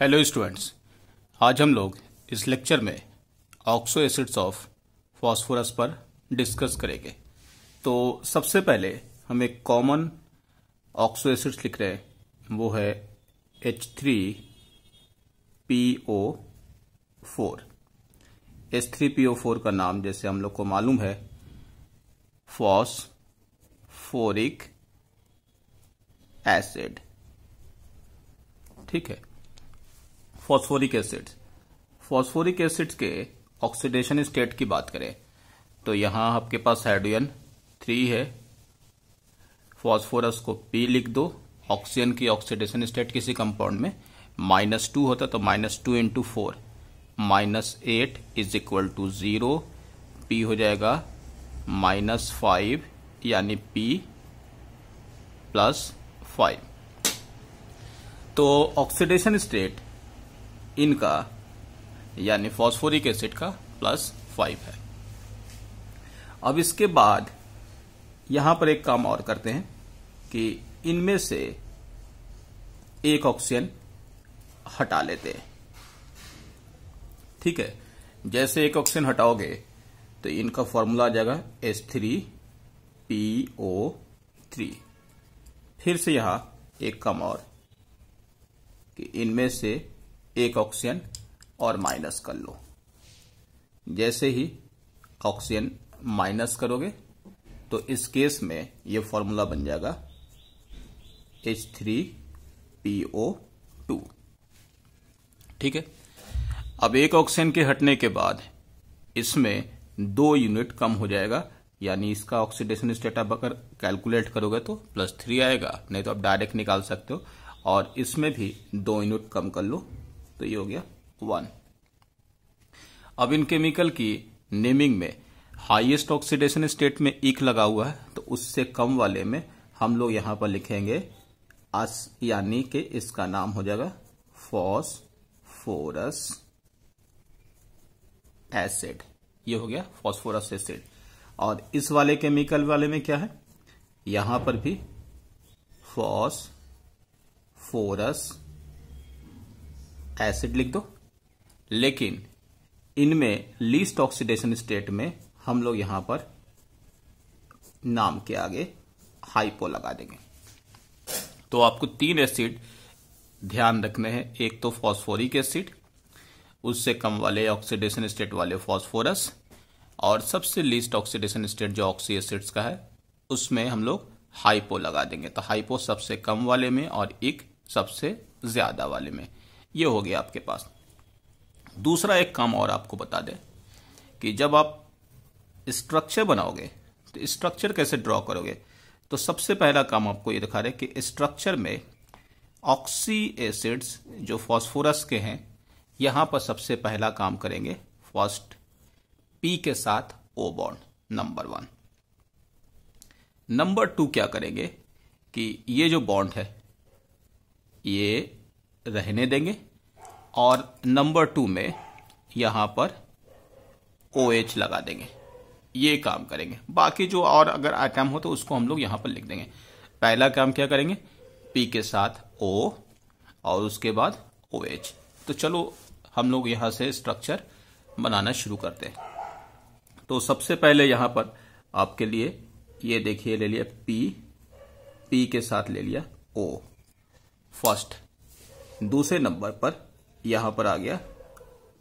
Hello students, आज हम लोग इस लेक्चर में ऑक्सो एसिड्स ऑफ फास्फोरस पर डिस्कस करेंगे। तो सबसे पहले हम एक कॉमन ऑक्सो एसिड्स लिख रहे हैं, वो है H3PO4। H3PO4 का नाम जैसे हम लोग को मालूम है फॉस्फोरिक एसिड, ठीक है। फॉस्फोरिक एसिड्स के ऑक्सीडेशन स्टेट की बात करें तो यहां आपके पास हाइड्रोजन 3 है, फॉस्फोरस को P लिख दो। ऑक्सीजन की ऑक्सीडेशन स्टेट किसी कंपाउंड में -2 होता तो -2 × 4 -8 इज इक्वल टू 0। P हो जाएगा -5 यानी P + 5। तो ऑक्सीडेशन स्टेट इनका यानी फॉस्फोरिक एसिड का +5 है। अब इसके बाद यहां पर एक काम और करते हैं कि इनमें से एक ऑक्सीजन हटा लेते हैं, ठीक है। जैसे एक ऑक्सीजन हटाओगे तो इनका फॉर्मूला आ जाएगा H3PO3। फिर से यहां एक काम और कि इनमें से एक ऑक्सीजन और माइनस कर लो। जैसे ही ऑक्सीजन माइनस करोगे तो इस केस में ये फॉर्मूला बन जाएगा H3PO2, ठीक है। अब एक ऑक्सीजन के हटने के बाद इसमें 2 यूनिट कम हो जाएगा, यानी इसका ऑक्सीडेशन स्टेट आप अगर कैलकुलेट करोगे तो +3 आएगा, नहीं तो आप डायरेक्ट निकाल सकते हो। और इसमें भी 2 यूनिट कम कर लो तो ये हो गया 1। अब इन केमिकल की नेमिंग में हाईएस्ट ऑक्सीडेशन स्टेट में इक लगा हुआ है, तो उससे कम वाले में हम लोग यहां पर लिखेंगे अस, यानी कि इसका नाम हो जाएगा फॉस्फोरस एसिड। ये हो गया फॉस्फोरस एसिड। और इस वाले केमिकल वाले में क्या है, यहां पर भी फॉस्फोरस एसिड लिख दो, लेकिन इनमें लीस्ट ऑक्सीडेशन स्टेट में हम लोग यहां पर नाम के आगे हाइपो लगा देंगे। तो आपको 3 एसिड ध्यान रखने हैं। एक तो फॉस्फोरिक एसिड, उससे कम वाले ऑक्सीडेशन स्टेट वाले फॉस्फोरस, और सबसे लीस्ट ऑक्सीडेशन स्टेट जो ऑक्सी एसिड्स का है उसमें हम लोग हाइपो लगा देंगे। तो हाइपो सबसे कम वाले में और इक सबसे ज्यादा वाले में। ये हो गया आपके पास। दूसरा एक काम और आपको बता दें कि जब आप स्ट्रक्चर बनाओगे तो स्ट्रक्चर कैसे ड्रॉ करोगे। तो सबसे पहला काम आपको ये दिखा रहे कि स्ट्रक्चर में ऑक्सी एसिड्स जो फॉस्फोरस के हैं, यहां पर सबसे पहला काम करेंगे फर्स्ट P के साथ O बॉन्ड नंबर 1। नंबर 2 क्या करेंगे कि ये जो बॉन्ड है ये रहने देंगे, और नंबर 2 में यहां पर OH लगा देंगे। ये काम करेंगे। बाकी जो और अगर आइटम हो तो उसको हम लोग यहां पर लिख देंगे। पहला काम क्या करेंगे, P के साथ O और उसके बाद OH। तो चलो हम लोग यहां से स्ट्रक्चर बनाना शुरू करते हैं। तो सबसे पहले यहां पर आपके लिए ये देखिए, ले लिया P के साथ ले लिया O फर्स्ट। दूसरे नंबर पर यहां पर आ गया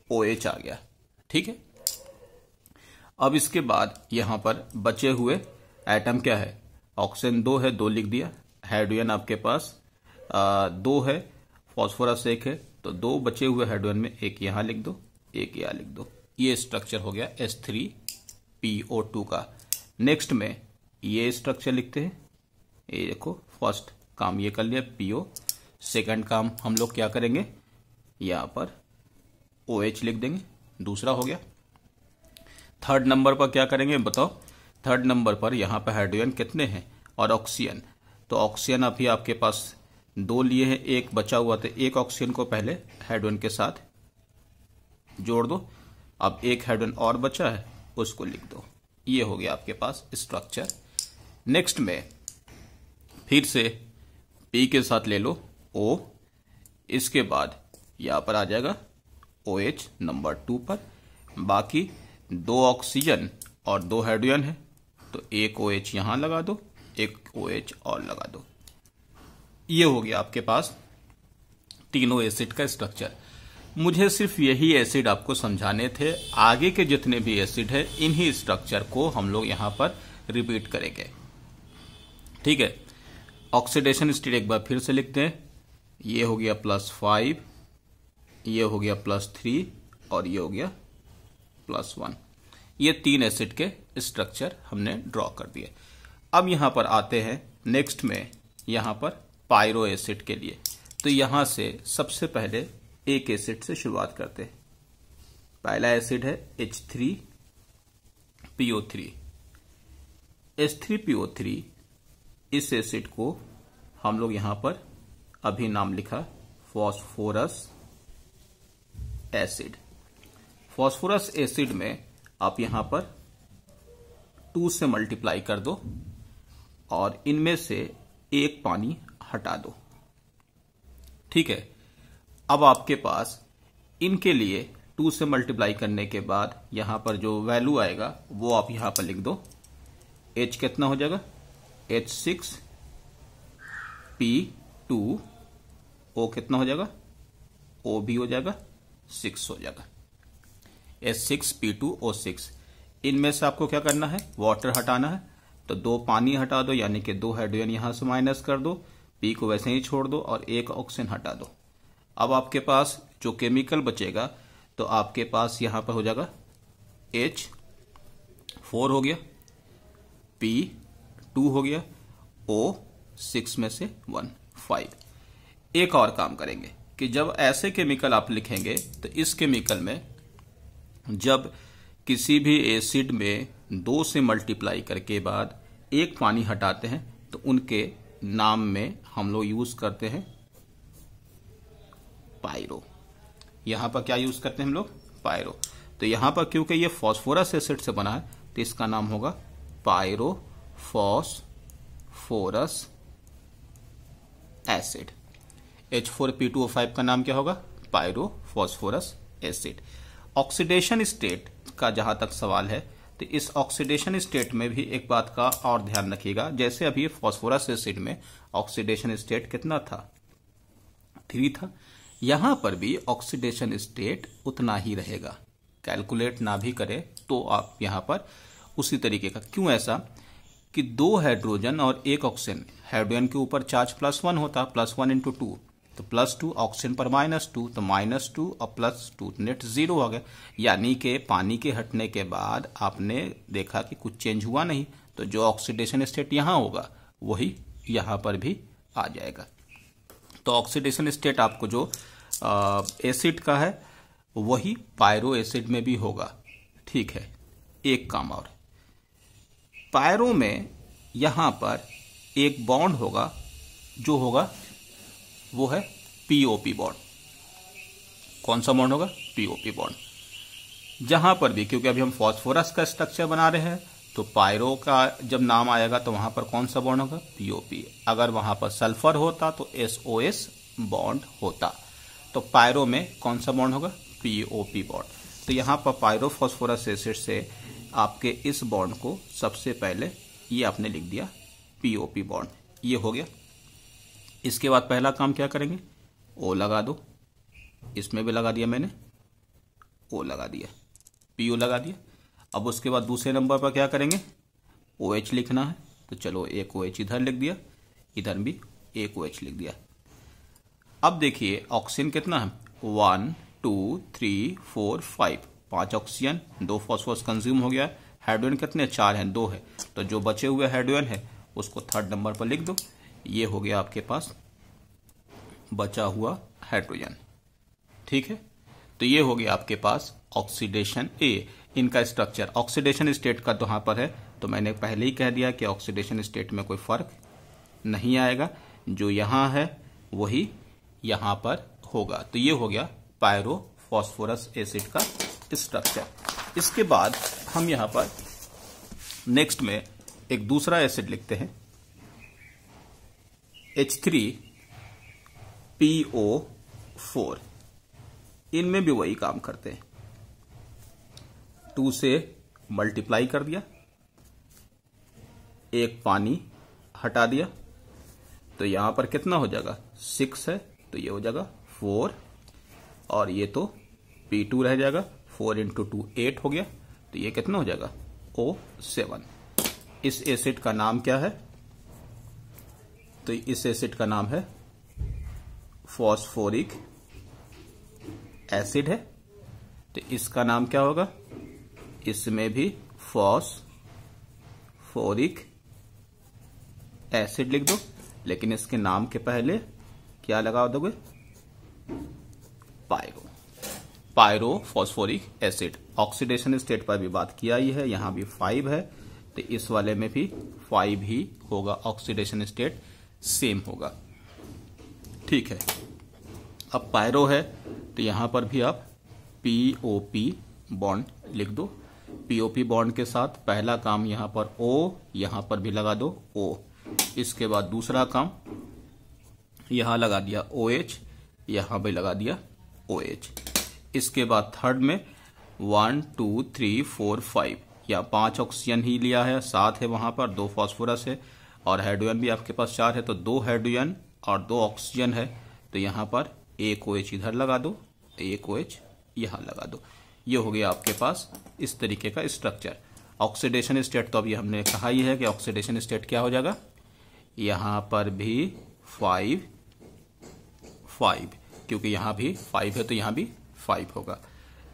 OH आ गया, ठीक है। अब इसके बाद यहां पर बचे हुए एटम क्या है, ऑक्सीजन 2 है, 2 लिख दिया। हाइड्रोजन आपके पास 2 है, फॉस्फोरस 1 है, तो 2 बचे हुए हाइड्रोजन में एक यहां लिख दो, एक यहां लिख दो। ये स्ट्रक्चर हो गया H3PO2 का। नेक्स्ट में ये स्ट्रक्चर लिखते हैं। ये देखो, फर्स्ट काम ये कर लिया PO। सेकंड काम हम लोग क्या करेंगे, यहां पर OH लिख देंगे, दूसरा हो गया। थर्ड नंबर पर क्या करेंगे बताओ। थर्ड नंबर पर यहां पर हाइड्रोजन कितने हैं और ऑक्सीजन, तो ऑक्सीजन अभी आपके पास 2 लिए हैं, एक बचा हुआ, तो एक ऑक्सीजन को पहले हाइड्रोजन के साथ जोड़ दो। अब एक हाइड्रोजन और बचा है, उसको लिख दो। ये हो गया आपके पास स्ट्रक्चर। नेक्स्ट में फिर से P के साथ ले लो O, इसके बाद यहां पर आ जाएगा OH नंबर 2 पर। बाकी 2 ऑक्सीजन और 2 हाइड्रोजन है, तो एक OH यहां लगा दो, एक OH और लगा दो। ये हो गया आपके पास तीनों एसिड का स्ट्रक्चर। मुझे सिर्फ यही एसिड आपको समझाने थे, आगे के जितने भी एसिड है इन्हीं स्ट्रक्चर को हम लोग यहां पर रिपीट करेंगे। ठीक है, ऑक्सीडेशन स्टेट एक बार फिर से लिखते हैं। ये हो गया +5, ये हो गया +3 और ये हो गया +1। ये 3 एसिड के स्ट्रक्चर हमने ड्रॉ कर दिए। अब यहां पर आते हैं नेक्स्ट में, यहां पर पायरो एसिड के लिए। तो यहां से सबसे पहले एक एसिड से शुरुआत करते हैं। पहला एसिड है H3PO3। H3PO3 इस एसिड को हम लोग यहां पर अभी नाम लिखा फॉस्फोरस एसिड। फॉस्फोरस एसिड में आप यहां पर 2 से मल्टीप्लाई कर दो और इनमें से एक पानी हटा दो। ठीक है, अब आपके पास इनके लिए 2 से मल्टीप्लाई करने के बाद यहां पर जो वैल्यू आएगा वो आप यहां पर लिख दो। H कितना हो जाएगा, H6P2, O कितना हो जाएगा, O भी हो जाएगा 6 हो जाएगा, H6P2O6। इनमें से आपको क्या करना है, वाटर हटाना है। तो 2 पानी हटा दो, यानी कि 2 हाइड्रोजन यहां से माइनस कर दो, P को वैसे ही छोड़ दो और एक ऑक्सीजन हटा दो। अब आपके पास जो केमिकल बचेगा तो आपके पास यहां पर हो जाएगा H4 हो गया, P2 हो गया, O6 में से 1 5। एक और काम करेंगे कि जब ऐसे केमिकल आप लिखेंगे तो इस केमिकल में जब किसी भी एसिड में 2 से मल्टीप्लाई करके बाद एक पानी हटाते हैं तो उनके नाम में हम लोग यूज करते हैं पायरो। यहां पर क्या यूज करते हैं हम लोग, पायरो। तो यहां पर क्योंकि ये फॉस्फोरस एसिड से बना है तो इसका नाम होगा पायरो फॉस्फोरस एसिड। H4P2O5 का नाम क्या होगा, pyro phosphorus acid. Oxidation state का जहां तक सवाल है तो इस ऑक्सीडेशन स्टेट में भी एक बात का और ध्यान रखिएगा। जैसे अभी फॉस्फोरस एसिड में ऑक्सीडेशन स्टेट कितना था, 3 था। यहां पर भी ऑक्सीडेशन स्टेट उतना ही रहेगा, कैलकुलेट ना भी करें तो आप यहां पर उसी तरीके का। क्यों ऐसा कि 2 हाइड्रोजन और 1 ऑक्सीजन, हाइड्रोजन के ऊपर चार्ज +1 होता, +1 × 2 तो +2, ऑक्सीजन पर -2 तो -2 और +2 नेट 0 हो गया। यानी कि पानी के हटने के बाद आपने देखा कि कुछ चेंज हुआ नहीं, तो जो ऑक्सीडेशन स्टेट यहां होगा वही यहां पर भी आ जाएगा। तो ऑक्सीडेशन स्टेट आपको जो एसिड का है वही पायरो एसिड में भी होगा। ठीक है, एक काम और, पायरो में यहां पर एक बॉन्ड होगा, जो होगा वो है POP बॉन्ड। कौन सा बॉन्ड होगा, POP बॉन्ड। जहां पर भी, क्योंकि अभी हम फॉस्फोरस का स्ट्रक्चर बना रहे हैं तो पायरो का जब नाम आएगा तो वहां पर कौन सा बॉन्ड होगा, POP। अगर वहां पर सल्फर होता तो SOS बॉन्ड होता। तो पायरो में कौन सा बॉन्ड होगा, POP बॉन्ड। तो यहां पर पायरो फॉस्फोरस एसिड से आपके इस बॉन्ड को सबसे पहले ये आपने लिख दिया POP बॉन्ड, ये हो गया। इसके बाद पहला काम क्या करेंगे, O लगा दो, इसमें भी लगा दिया मैंने, O लगा दिया, PO लगा दिया। अब उसके बाद दूसरे नंबर पर क्या करेंगे, OH लिखना है। तो चलो एक OH इधर लिख दिया, इधर भी एक OH लिख दिया। अब देखिए ऑक्सीजन कितना है, 1 2 3 4 5, 5 ऑक्सीजन, 2 फॉस्फोरस कंज्यूम हो गया। हाइड्रोजन कितने, 4 हैं, 2 है। तो जो बचे हुए हाइड्रोजन है उसको 3rd नंबर पर लिख दो। ये हो गया आपके पास बचा हुआ हाइड्रोजन। ठीक है, तो ये हो गया आपके पास ऑक्सीडेशन ए। इनका स्ट्रक्चर ऑक्सीडेशन स्टेट का तो यहां पर है, तो मैंने पहले ही कह दिया कि ऑक्सीडेशन स्टेट में कोई फर्क नहीं आएगा, जो यहां है वही यहां पर होगा। तो ये हो गया पायरो फॉस्फोरस एसिड का स्ट्रक्चर। इसके बाद हम यहां पर नेक्स्ट में एक दूसरा एसिड लिखते हैं, H3PO4। इनमें भी वही काम करते हैं। 2 से मल्टीप्लाई कर दिया, एक पानी हटा दिया, तो यहां पर कितना हो जाएगा, 6 है तो ये हो जाएगा 4, और ये तो P2 रह जाएगा, 4 × 2 8 हो गया, तो ये कितना हो जाएगा, O7। इस एसिड का नाम क्या है, तो इस एसिड का नाम है फॉस्फोरिक एसिड है। तो इसका नाम क्या होगा, इसमें भी फॉस्फोरिक एसिड लिख दो, लेकिन इसके नाम के पहले क्या लगा दोगे, pyro phosphoric acid. Oxidation state पर भी बात किया ही है, यहां भी 5 है, तो इस वाले में भी 5 ही होगा, ऑक्सीडेशन स्टेट सेम होगा। ठीक है, अब पायरो है तो यहां पर भी आप POP बॉन्ड लिख दो। POP बॉन्ड के साथ पहला काम यहां पर O, यहां पर भी लगा दो O। इसके बाद दूसरा काम यहां लगा दिया OH, यहां भी लगा दिया OH। इसके बाद थर्ड में 1 2 3 4 5 या 5 ऑक्सीजन ही लिया है, 7 है वहां पर, 2 फास्फोरस है, और हाइड्रोजन भी आपके पास 4 है, तो 2 हाइड्रोजन और 2 ऑक्सीजन है, तो यहां पर एक OH इधर लगा दो, एक OH यहां लगा दो। ये हो गया आपके पास इस तरीके का स्ट्रक्चर। ऑक्सीडेशन स्टेट तो अभी हमने कहा ही है कि ऑक्सीडेशन स्टेट क्या हो जाएगा, यहां पर भी 5 क्योंकि यहां भी 5 है तो यहां भी 5 होगा।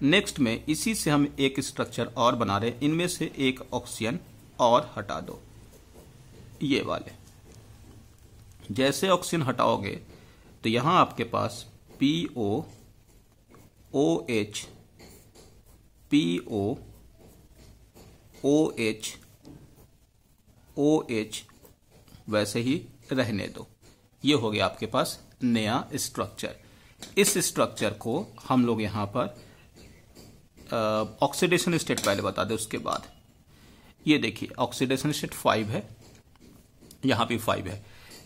नेक्स्ट में इसी से हम एक स्ट्रक्चर और बना रहे हैं, इनमें से एक ऑक्सीजन और हटा दो, ये वाले। जैसे ऑक्सीजन हटाओगे तो यहां आपके पास PO OH PO OH OH वैसे ही रहने दो। ये हो गया आपके पास नया स्ट्रक्चर। इस स्ट्रक्चर को हम लोग यहां पर ऑक्सीडेशन स्टेट पहले बता दें, उसके बाद ये देखिए ऑक्सीडेशन स्टेट 5 है, यहां भी 5 है,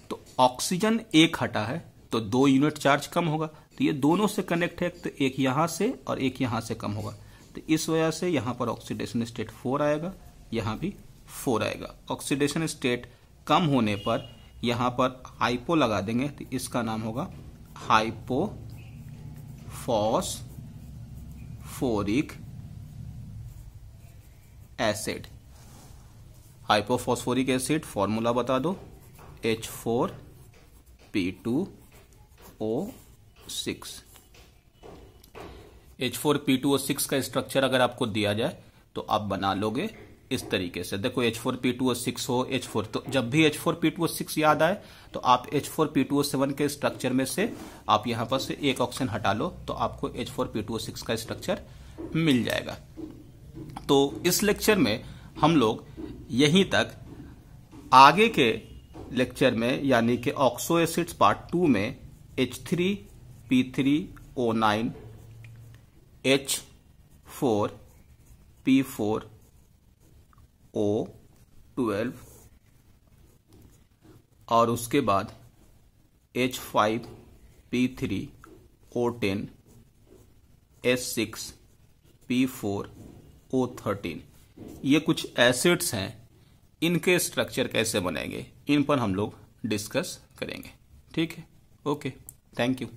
तो ऑक्सीजन एक हटा है तो 2 यूनिट चार्ज कम होगा, तो ये दोनों से कनेक्ट है, तो एक यहां से और एक यहां से कम होगा, तो इस वजह से यहां पर ऑक्सीडेशन स्टेट 4 आएगा, यहां भी 4 आएगा। ऑक्सीडेशन स्टेट कम होने पर यहां पर हाइपो लगा देंगे, तो इसका नाम होगा hypophosphoric acid. Hypophosphoric acid formula बता दो, H4P2O6। H4P2O6 का स्ट्रक्चर अगर आपको दिया जाए तो आप बना लोगे इस तरीके से। देखो H4P2O6 हो, H4, तो जब भी H4P2O6 याद आए तो आप H4P2O7 के स्ट्रक्चर में से आप यहां पर से एक ऑक्सीजन हटा लो तो आपको H4P2O6 का स्ट्रक्चर मिल जाएगा। तो इस लेक्चर में हम लोग यहीं तक, आगे के लेक्चर में यानी कि ऑक्सो एसिड्स पार्ट 2 में H3P3O9 H4P4O12 और उसके बाद H5P3O10 H6P4O13, ये कुछ एसिड्स हैं, इनके स्ट्रक्चर कैसे बनेंगे इन पर हम लोग डिस्कस करेंगे। ठीक है, ओके, थैंक यू।